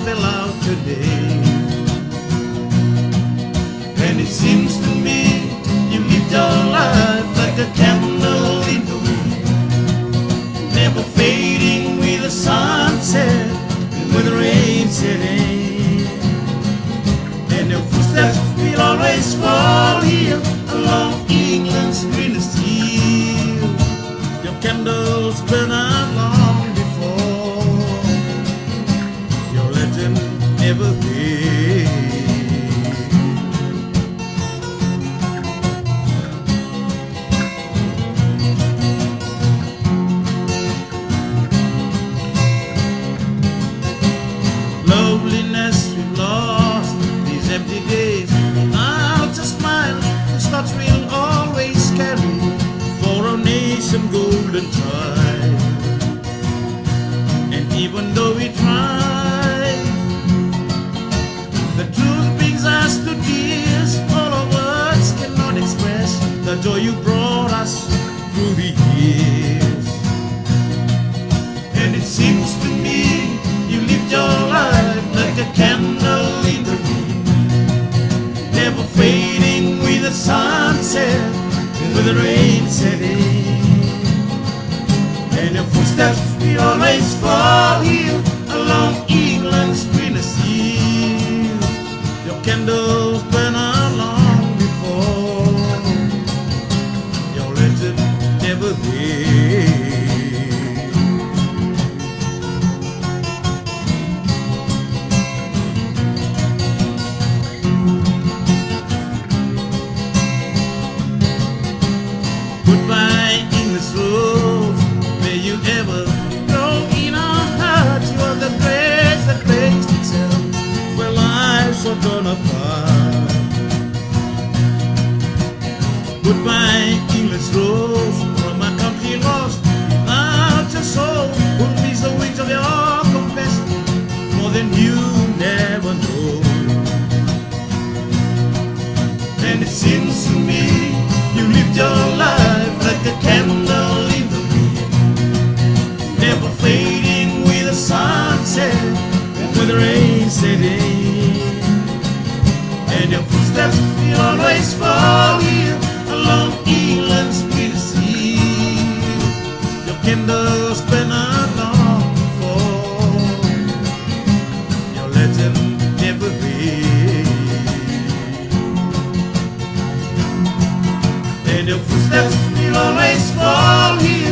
spell out your name. And it seems to me you lived your life like a candle in the wind, never fading with the sunset and with the rain setting. And your footsteps will always fall here along England's greenest hill. Your candles burn out long before your legend ever did. Loneliness we've lost these empty days. Now to smile, this thoughts we'll always carry for our nation golden tide. And even though we try, the truth brings us to tears. All our words cannot express the joy you brought us through the years. And it seems to me you lived your life like a candle in the wind, never fading with the sunset and with the rain setting. And your footsteps will always fall here along England's greenest hill. Your candles burn out long before your legend never did. Goodbye, English rose. May you ever grow in our hearts. You are the grace that breaks itself where lives are torn apart. Goodbye, English rose. From my country lost without your soul, who needs the wings of your compassion more than you never know. And it seems to me you lived your life like a candle in the wind, never fading with the sunset and with the rain setting. And your footsteps will always fall here along England's greenest hill. Your candles burn out long before your legend never did. And your footsteps will always fall here